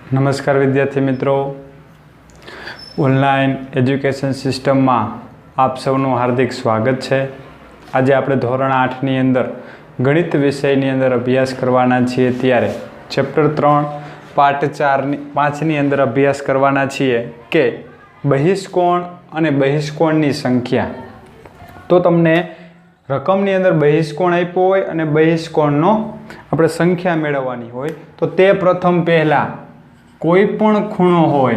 नमस्कार विद्यार्थी मित्रों, ऑनलाइन एज्युकेशन सिस्टम में आप सबनु हार्दिक स्वागत है। आज आप धोरण 8 नी अंदर गणित विषय अंदर अभ्यास करवाना छीए त्यारे चैप्टर 3 पार्ट 5 नी अंदर अभ्यास करवाना छीए के बहिष्कोण अने बहिष्कोणनी संख्या। तो तमने रकमनी अंदर बहिष्कोण आप्यो होय अने बहिष्कोणनो आपणे संख्या मेळववानी होय तो ते प्रथम पहेला कोईपण खूणो होय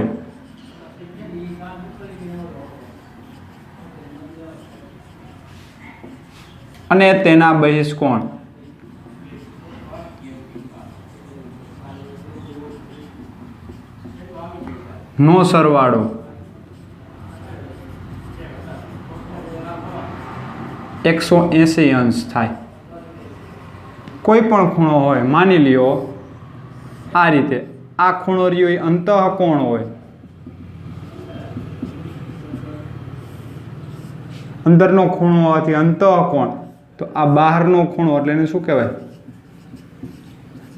अने तेना बहिष्कोण नो सरवाळो 180 अंश थाय। कोईपण खूणो होय, मानी ल्यो आ रीते आ खूणो रह्यो ए अंतःकोण होय, अंदरनो खूणो होवाथी अंतःकोण, तो आ बहारनो खूणो એટલે એને શું કહેવાય?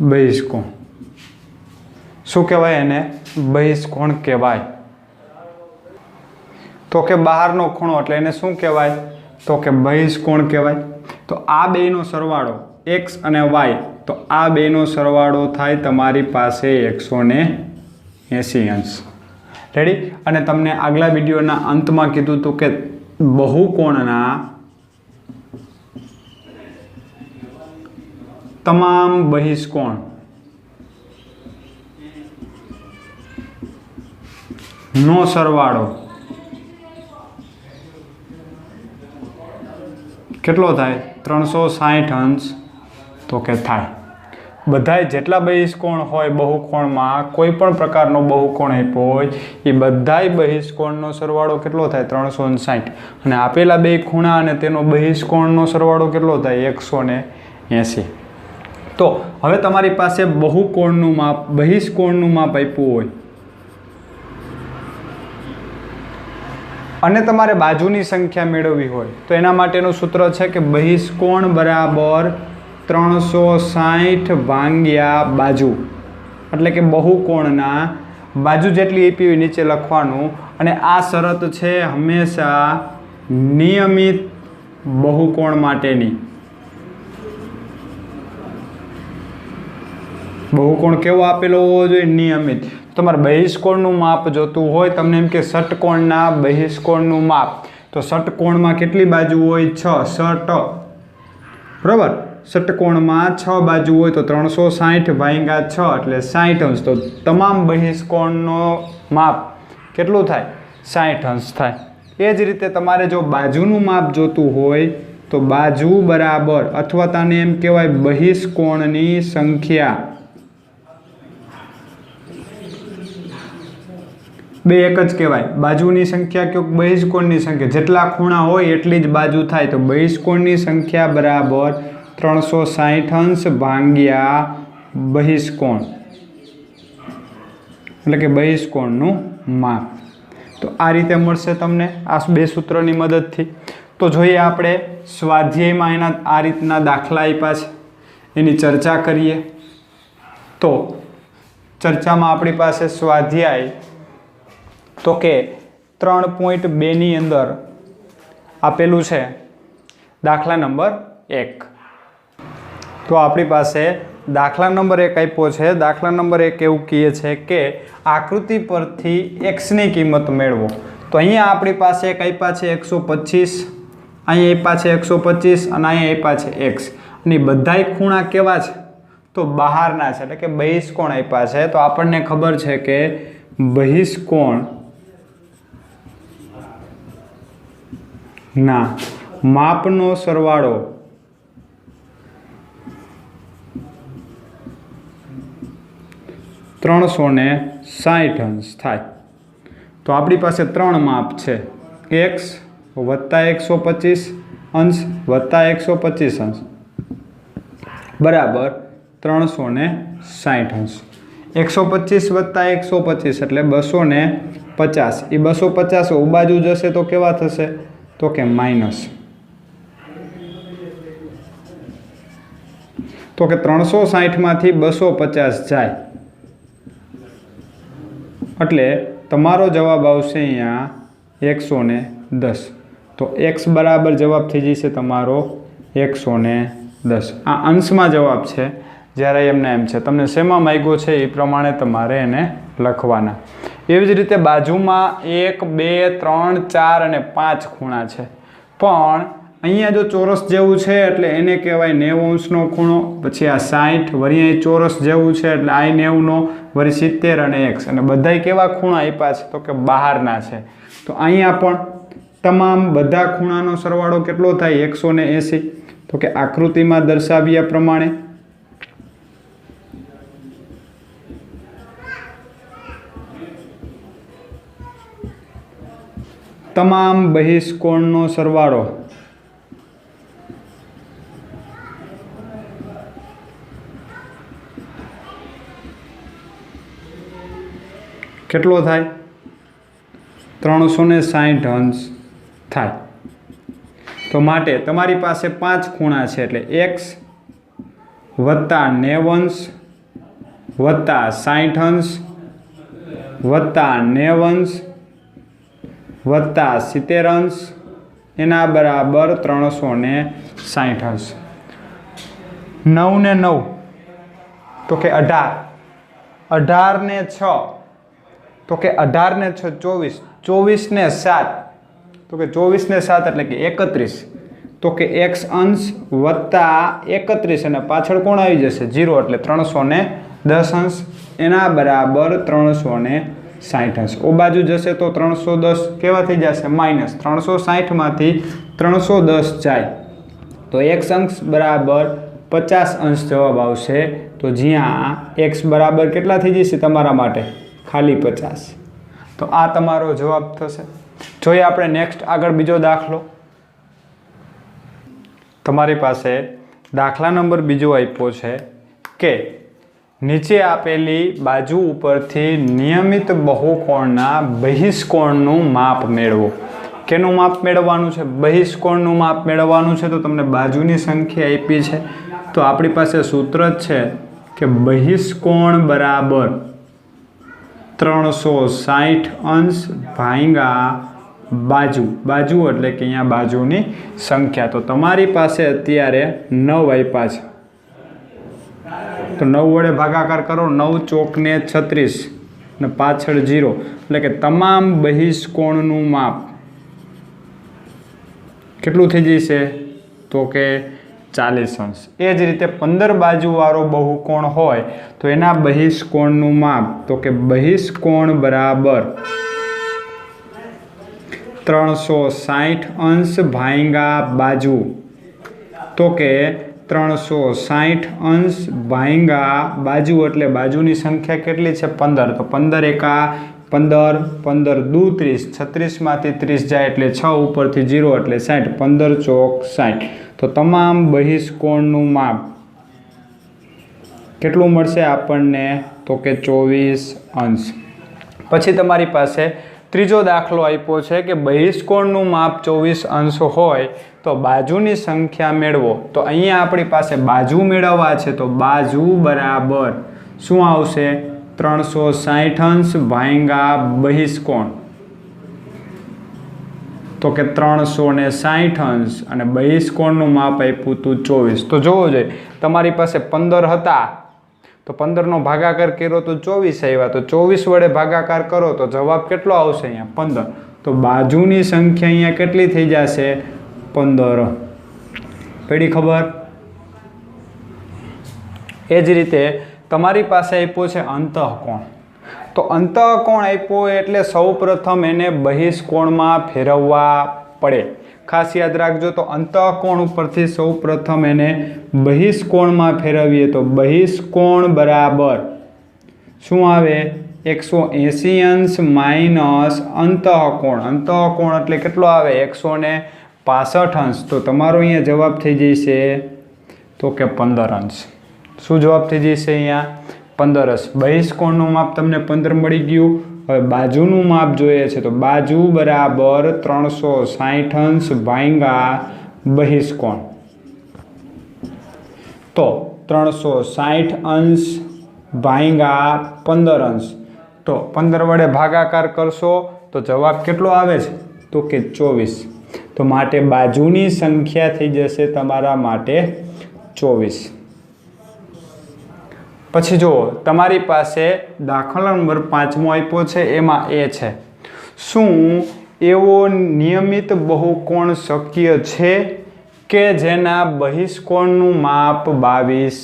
બહિષ્કોણ। શું કહેવાય એને? બહિષ્કોણ કહેવાય। તો કે બહારનો ખૂણો એટલે એને શું કહેવાય? તો કે બહિષ્કોણ કહેવાય। તો આ બેનો સરવાળો x અને y, તો આ બેનો સરવાળો થાય તમારી પાસે 180 અંશ। રેડી? અને તમને આગલા વિડિયોના અંતમાં કીધું હતું કે બહુકોણના તમામ બહિષ્કોણ નો સરવાળો કેટલો થાય? 360 અંશ તો કે થાય। બધાય જેટલા બહિષ્કોણ હોય બહુકોણમાં, કોઈ પણ પ્રકારનો બહુકોણ આપ્યો હોય એ બધાય બહિષ્કોણનો સરવાળો કેટલો થાય? 360। અને આપેલા બે ખૂણા અને તેનો બહિષ્કોણનો સરવાળો કેટલો થાય? 180। તો હવે તમારી પાસે બહુકોણનું માપ, બહિષ્કોણનું માપ આપ્યું હોય અને તમારે બાજુની સંખ્યા મેળવવી હોય તો એના માટેનું સૂત્ર છે કે બહિષ્કોણ બરાબર 360 ભાગ્યા બાજુ, એટલે કે બહુકોણના બાજુ જેટલી આપી હોય નીચે લખવાનું। અને આ શરત છે હંમેશા નિયમિત બહુકોણ માટેની। બહુકોણ કેવો આપેલો હોવો જોઈએ? નિયમિત। તમારે બહિષ્કોણનું માપ જોતું હોય, તમને એમ કે ષટકોણના બહિષ્કોણનું માપ, તો ષટકોણમાં કેટલી બાજુ હોય? 6 ષટ, બરાબર? ષટકોણમાં 6 બાજુ હોય તો 360 ભાગ્યા 6 એટલે 60 અંશ। તો તમામ બહિષ્કોણનો માપ કેટલું થાય? 60 અંશ થાય। એ જ રીતે તમારે જો બાજુનું માપ જોતું હોય તો બાજુ બરાબર, અથવા તને એમ કહેવાય બહિષ્કોણની સંખ્યા, બે એક જ કહેવાય। બાજુની સંખ્યા કે બહિષ્કોણની સંખ્યા, જેટલા ખૂણા હોય એટલી જ બાજુ થાય। તો બહિષ્કોણની સંખ્યા બરાબર 360 અંશ ભાગ્યા બહિષ્કોણ, એટલે કે બહિષ્કોણનું માપ। તો આ રીતે મળશે તમને આ બે સૂત્રોની મદદથી। તો જોઈએ આપણે સ્વાધ્યાયમાં એના આ રીતના દાખલા આપ્યા છે, એની ચર્ચા કરીએ। તો ચર્ચામાં આપણી પાસે સ્વાધ્યાય તો કે 3.2 ની અંદર આપેલું છે દાખલા નંબર 1। તો આપણી પાસે દાખલા નંબર 1 આપ્યો છે। દાખલા નંબર 1 એવું કહે છે કે આકૃતિ પરથી x ની કિંમત મેળવો। તો અહીંયા આપણી પાસે એક આપ્યા છે 125, અહીંયા આપ્યા છે 125 અને અહીંયા આપ્યા છે x, અને બધાય ખૂણા કેવા છે? તો બહારના છે, એટલે કે બહિષ્કોણ આપ્યા છે। તો આપણને ખબર છે કે બહિષ્કોણ ના માપનો સરવાળો $360 અંશ થાય। તો આપણી પાસે 3 માપ છે, x વત્તા 125 અંશ વત્તા 125 અંશ બરાબર 360 અંશ। 125 વત્તા 125 એટલે 250। એ 250 બાજુ જશે તો કેવા થશે? તો કે માઇનસ। તો કે 360 માંથી 250 જાય એટલે તમારો જવાબ આવશે અહીંયા 110. તો x બરાબર જવાબ થઈ જશે તમારો 110. આ અંશમાં જવાબ છે, જ્યારે એમને એમ છે. તમને શેમાં માંગ્યો છે એ પ્રમાણે તમારે એને લખવાના. એવી જ રીતે બાજુમાં 1, 2, 3, 4 અને 5 ખૂણા છે, પણ અહીંયા જો ચોરસ જેવું છે એટલે એને કહેવાય 90 અંશનો ખૂણો. પછી આ 60, વળી અહીં ચોરસ જેવું છે એટલે આ 90નો, વળી 70 અને x. અને બધાય કેવા ખૂણા આપ્યા છે? તો કે બહારના છે. તો અહીંયા પણ તમામ બધા ખૂણાનો સરવાળો કેટલો થાય? 180. તો કે આકૃતિમાં દર્શાવ્યા પ્રમાણે તમામ બહિષ્કોણનો સરવાળો કેટલો થાય? 360 અંશ થાય. તો માટે તમારી પાસે 5 ખૂણા છે એટલે x વત્તા 90 અંશ વત્તા 60 અંશ વત્તા 90 અંશ વત્તા 70 અંશ એના બરાબર 360 અંશ. 9 ને 9 તો કે 18, 18 ને 6 તો કે 18 ને 6 24, 24 ને 7 તો કે 24 ને 7 એટલે કે 31. તો કે x અંશ વત્તા 31 અને પાછળ કોણ આવી જશે? 0 એટલે 310 અંશ એના બરાબર 360 અંશ. ઓ બાજુ જશે તો 310 કેવા થઈ જશે? માઇનસ. 360 માંથી 310 જાય તો x અંશ બરાબર 50 અંશ જવાબ આવશે. તો જ્યાં x બરાબર કેટલા થઈ જશે તમારા માટે? ખાલી 50. તો આ તમારો જવાબ થશે. જોઈએ આપણે નેક્સ્ટ આગળ બીજો દાખલો. તમારી પાસે દાખલા નંબર બીજો આપ્યો છે કે નીચે આપેલી બાજુ ઉપરથી નિયમિત બહુકોણના બહિષ્કોણનું માપ મેળવો. કેનું માપ મેળવવાનું છે? બહિષ્કોણનું માપ મેળવવાનું છે. તો તમને બાજુની સંખ્યા આપી છે, તો આપણી પાસે સૂત્ર જ છે કે બહિષ્કોણ બરાબર 360 અંશ ભાગ્યા બાજુ. બાજુ એટલે કે અહીંયા બાજુની સંખ્યા. તો તમારી પાસે અત્યારે 9 આપ્યા છે, તો 9 વડે ભાગાકાર કરો. 9 ચોકને 36 ને પાછળ 0 એટલે કે તમામ બહિષ્કોણનું માપ કેટલું થઈ જશે? તો કે 40 અંશ. એ જ રીતે 15 બાજુવાળો બહુકોણ હોય તો એના બહિષ્કોણનું માપ તો કે બહિષ્કોણ બરાબર 360 અંશ ભાગ્યા બાજુ. તો કે 360 અંશ ભાગ્યા બાજુ એટલે બાજુની સંખ્યા કેટલી છે? 15. તો 15 એકા 15, 15 દુ 30, 36 માંથી 30 જાય એટલે 6 ઉપરથી 0 એટલે 60. 15 ચોક 60. તો તમામ બહિષ્કોણનું માપ કેટલું મળશે આપણને? તો કે 24 અંશ. પછી તમારી પાસે ત્રીજો દાખલો આપ્યો છે કે બહિષ્કોણનું માપ 24 અંશ હોય તો બાજુની સંખ્યા મેળવો. તો અહીંયા આપણી પાસે બાજુ મેળવવા છે, તો બાજુ બરાબર શું આવશે? 360 અંશ ભાગ્યા બહિષ્કોણ. તો કે 360 અંશ અને બહિષ્કોણનું માપ આપ્યું હતું 24. તો જોવો જોઈએ, તમારી પાસે 15 હતા તો 15નો ભાગાકાર કર્યો તો 24 આવ્યા. તો 24 વડે ભાગાકાર કરો તો જવાબ કેટલો આવશે? અહીંયા 15. તો બાજુની સંખ્યા અહીંયા કેટલી થઈ જશે? 15. પડી ખબર? એ જ રીતે તમારી પાસે આપ્યો છે અંતઃકોણ. તો અંતઃકોણ આપ્યો એટલે સૌ પ્રથમ એને બહિષ્કોણમાં ફેરવવા પડે. ખાસ યાદ રાખજો. તો અંતઃકોણ ઉપરથી સૌ પ્રથમ એને બહિષ્કોણમાં ફેરવીએ તો બહિષ્કોણ બરાબર શું આવે? 180 અંશ માઇનસ અંતઃકોણ. અંતઃકોણ એટલે કેટલો આવે? 165 અંશ. તો તમારો અહીંયા જવાબ થઈ જશે તો કે 15 અંશ. શું જવાબ થઈ જશે અહીંયા? 15 અંશ. બહિષ્કોણનું માપ તમને 15 મળી ગયું. હવે બાજુનું માપ જોઈએ છે તો બાજુ બરાબર 360 અંશ ભાગ્યા બહિષ્કોણ. તો 360 અંશ ભાગ્યા 15 અંશ तो 15 वडे भागाकार करशो तो जवाब केटलो आवे छे तो के 24। तो माटे बाजुनी संख्या थई जशे तमारा माटे 24। पछी जो तमारी पासे दाखला नंबर 5मो आप्यो छे एमां ए छे शुं एवो नियमित बहुकोण शक्य छे के जेना बहिष्कोणनुं माप 22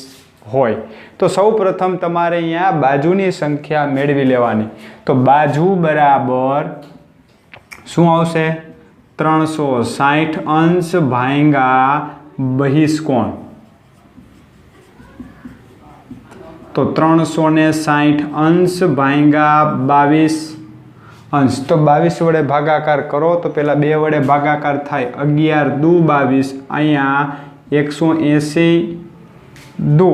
होय। तो सौ प्रथम तमारे अहींया बाजुनी संख्या मेळवी लेवानी। तो बाजू बराबर शुं आवशे 360 अंश भांगा बहिष्कोण। तो 360 अंश भांगा 22 अंश। तो 22 वडे भागाकार करो तो पेला 2 वडे भागाकार थाय 11 दू 22 अहींया 180 दू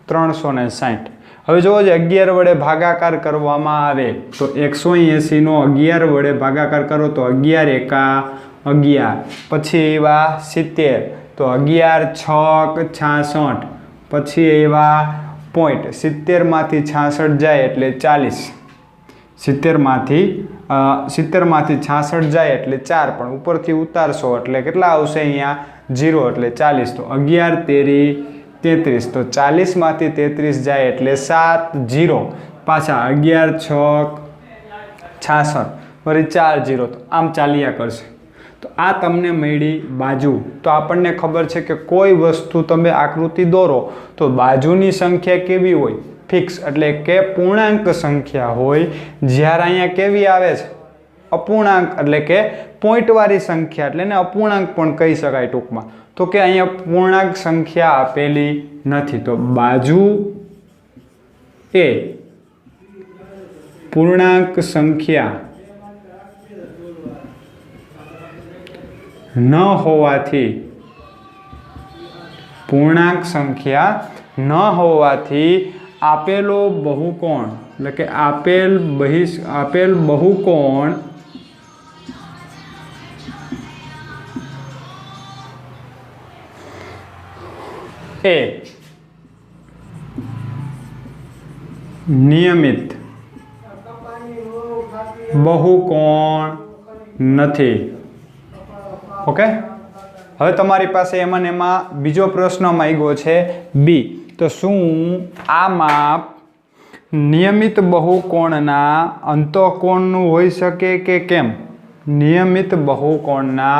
360। हवे जो 11 वडे भागाकार करवामां आवे तो 180 नो 11 वडे भागाकार करो तो 11 एका 11 पछी एवा 70 तो 11 छक 66 पछी एवा पॉइंट 70 मांथी 66 जाए एटले 40 70 मांथी 66 जाए एटले 4 पण उपरथी उतारशो एटले केटला आवशे अहींया 0 एटले 40। तो 11 तेरी 33 तो 40 मांथी 33 जाए एटले 7 0 पाछा 11 छक 66 वरी 4 0 तो आम चालिया करशे। तो आ तमने मळी बाजू। तो आपणने खबर छे के कोई वस्तु तमे आकृति दोरो तो बाजुनी संख्या केवी होय फिक्स एटले के पूर्णांक संख्या होय। ज्यारे अहींया केवी आवे छे अपूर्णांक एटले के पॉइंट वाली संख्या एटले ने अपूर्णांक पण कही शकाय टूंकमां। तो के अहींया पूर्णांक संख्या आपेली नथी। तो बाजू ए पूर्णांक संख्या न होवाथी पूर्णांक संख्या न होवाथी आपेलो बहुकोण એટલે કે આપેલ बहुकोण ए नियमित बहुकोण નથી। ओके હવે તમારી પાસે એમાં ને એમાં બીજો પ્રશ્ન માંગ્યો છે બી। તો શું આ માપ નિયમિત बहुकोणના અંતઃકોણનું હોઈ શકે કે કેમ? નિયમિત बहुकोणના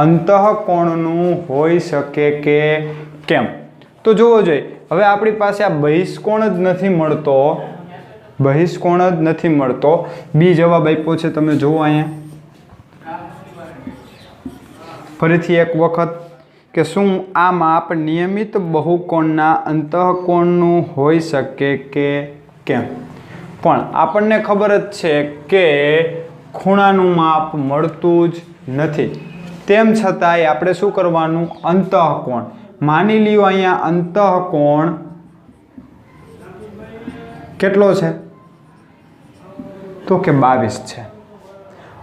અંતઃકોણનું હોઈ શકે કે કેમ? તો જોવો જોઈએ। હવે આપણી પાસે આ બહિષ્કોણ જ નથી મળતો, બહિષ્કોણ જ નથી મળતો। બી જવાબ આપ્યો છે તમે જુઓ અહીંયા फरीथी एक वखत के शुं आ माप नियमित बहुकोणना अंतःकोणनुं होई शके के केम? पण आपणने खबर ज छे के खूणानुं माप मळतुं ज नथी। तेम छतांय आपणे शुं करवानुं अंतःकोण मानी ल्यो अहींया अंतःकोण केटलो छे तो के 22 छे।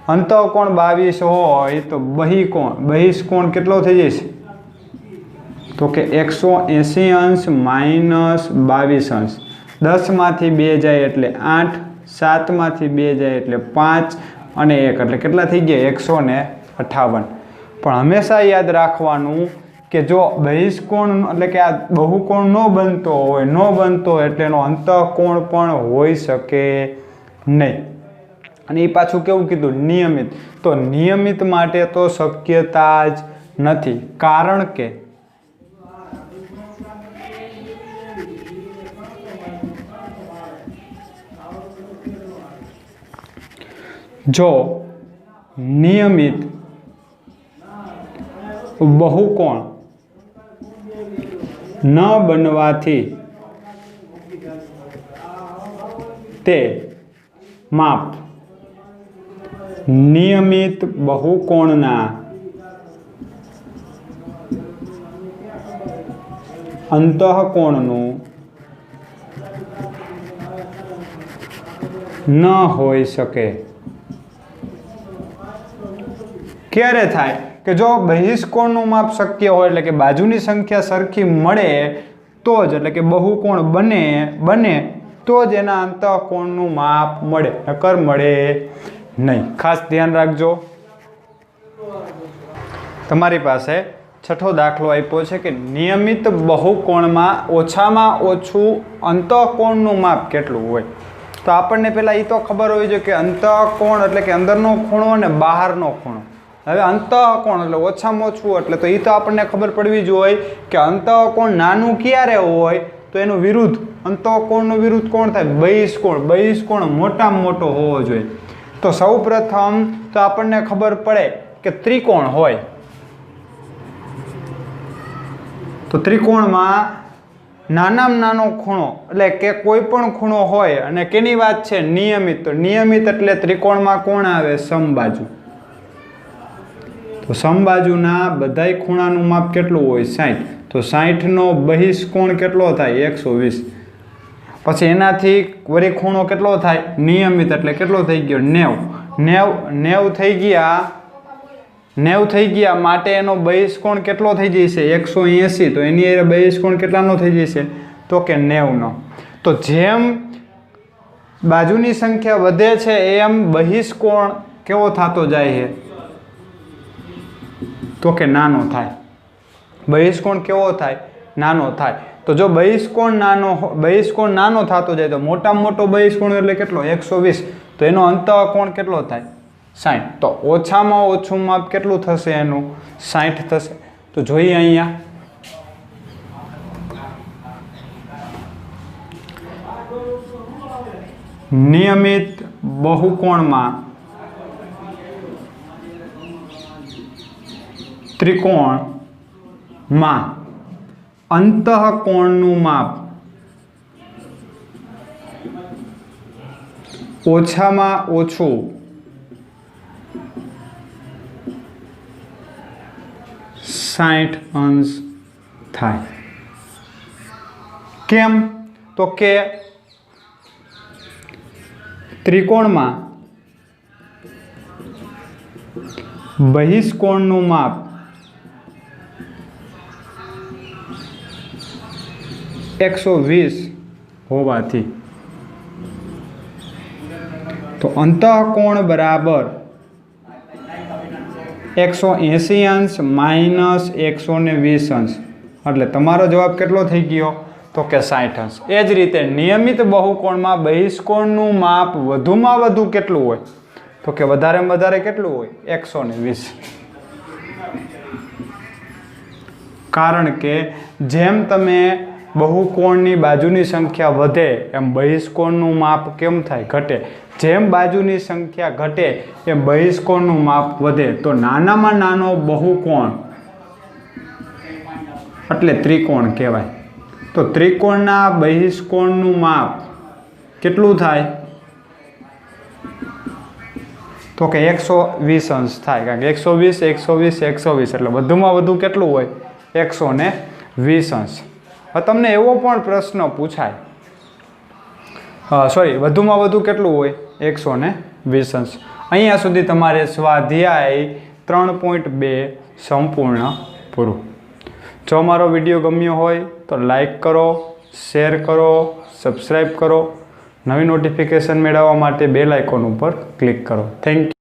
अंतःकोण 22 होय तो बहिष्कोण केटलो थई जशे तो के 180 अंश माइनस 22 अंश। 10 मांथी 2 जाए एटले 8 7 मांथी 2 जाए एटले 5 અને 1 એટલે કેટલા થઈ ગયા 158। પણ હંમેશા યાદ રાખવાનું કે જો બહિષ્કોણ એટલે કે આ બહુકોણ ન બનતો હોય એટલે એનો અંતઃકોણ પણ હોઈ શકે નહીં। અને એ પાછું કેવું કીધું નિયમિત। તો નિયમિત માટે તો શક્યતા જ નથી કારણ કે જો નિયમિત बहुकोण न बनवाथी ते माप नियमित बहुकोणना अंतःकोणनुं न होई शके। क्यारे थाय कि जो बहिष्कोणनुं माप शक्य होय एटले के बाजुनी संख्या सरखी मळे तो ज एटले के बहुकोण बने તો જ એના અંતઃકોણનું માપ મળે, નકર મળે નહીં. ખાસ ધ્યાન રાખજો. તમારી પાસે છઠ્ઠો દાખલો આપ્યો છે કે નિયમિત બહુકોણમાં ઓછામાં ઓછું અંતઃકોણનું માપ કેટલું હોય. તો આપણને પહેલાં એ તો ખબર હોવી જોઈએ કે અંતઃકોણ એટલે કે અંદરનો ખૂણો અને બહારનો ખૂણો. હવે અંતઃકોણ એટલે ઓછામાં ઓછું એટલે તો એ તો આપણને ખબર પડવી જોઈએ કે અંતઃકોણ નાનું ક્યારે હોય તો એનું વિરુદ્ધ, અંતઃકોણનું વિરુદ્ધ કોણ થાય? બહિષ્કોણ. બહિષ્કોણ મોટામાં મોટો હોવો જોઈએ. તો સૌ પ્રથમ તો આપણને ખબર પડે કે ત્રિકોણ હોય તો ત્રિકોણમાં નાનામાં નાનો ખૂણો એટલે કે કોઈ પણ ખૂણો હોય અને કેની વાત છે? નિયમિત. તો નિયમિત એટલે ત્રિકોણમાં કોણ આવે? સમબાજુ. તો સમબાજુના બધાય ખૂણાનું માપ કેટલું હોય? 60. તો 60નો બહિષ્કોણ કેટલો થાય? 120. પછી એનાથી વળી ખૂણો કેટલો થાય? નિયમિત એટલે કેટલો થઈ ગયો? 90 થઈ ગયા. 90 થઈ ગયા માટે એનો બહિષ્કોણ કેટલો થઈ જશે? 180. તો એની બહિષ્કોણ કેટલાનો થઈ જશે? તો કે 90નો. તો જેમ બાજુની સંખ્યા વધે છે એમ બહિષ્કોણ કેવો થતો જાય છે? તો કે નાનો થાય. બહિષ્કોણ કેવો થાય? નાનો થાય. તો જો બહિષ્કોણ નાનો થતો જાય તો મોટામાં મોટો બહિષ્કોણ એટલે કેટલો? 120. તો એનો અંતઃકોણ કેટલો થાય? 60. તો ઓછામાં ઓછું માપ કેટલું થશે એનું? 60 થશે. તો જોઈએ અહીંયા નિયમિત બહુકોણમાં ત્રિકોણમાં અંતઃકોણનું માપ ઓછામાં ઓછું 60 અંશ થાય. કેમ? તો કે ત્રિકોણમાં બહિષ્કોણનું માપ 120 હોવાથી તો અંતઃકોણ બરાબર 180 અંશ માઇનસ 120 અંશ. એટલે તમારો જવાબ કેટલો થઈ ગયો? તો કે 60 અંશ. એ જ રીતે નિયમિત બહુકોણમાં બહિષ્કોણનું માપ વધુમાં વધુ કેટલું હોય? તો કે વધારેમાં વધારે કેટલું હોય? 120. કારણ કે જેમ તમે બહુકોણની બાજુની સંખ્યા વધે એમ બહિષ્કોણનું માપ કેમ થાય? ઘટે. જેમ બાજુની સંખ્યા ઘટે એમ બહિષ્કોણનું માપ વધે. તો નાનામાં નાનો બહુકોણ એટલે ત્રિકોણ કહેવાય. તો ત્રિકોણના બહિષ્કોણનું માપ કેટલું થાય? તો કે 120 અંશ થાય. કારણ કે 120, 120, 120 એટલે વધુમાં વધુ કેટલું હોય? 120 અંશ. હવે તમને એવો પણ પ્રશ્ન પૂછાય, વધુમાં વધુ કેટલું હોય? 120 અંશ. અહીંયા સુધી તમારે સ્વાધ્યાય 3.2 સંપૂર્ણ પૂરું. જો મારો વિડીયો ગમ્યો હોય તો લાઈક કરો, શેર કરો, સબસ્ક્રાઈબ કરો. નવી નોટિફિકેશન મેળવવા માટે બેલ આઇકોન ઉપર ક્લિક કરો. Thank you.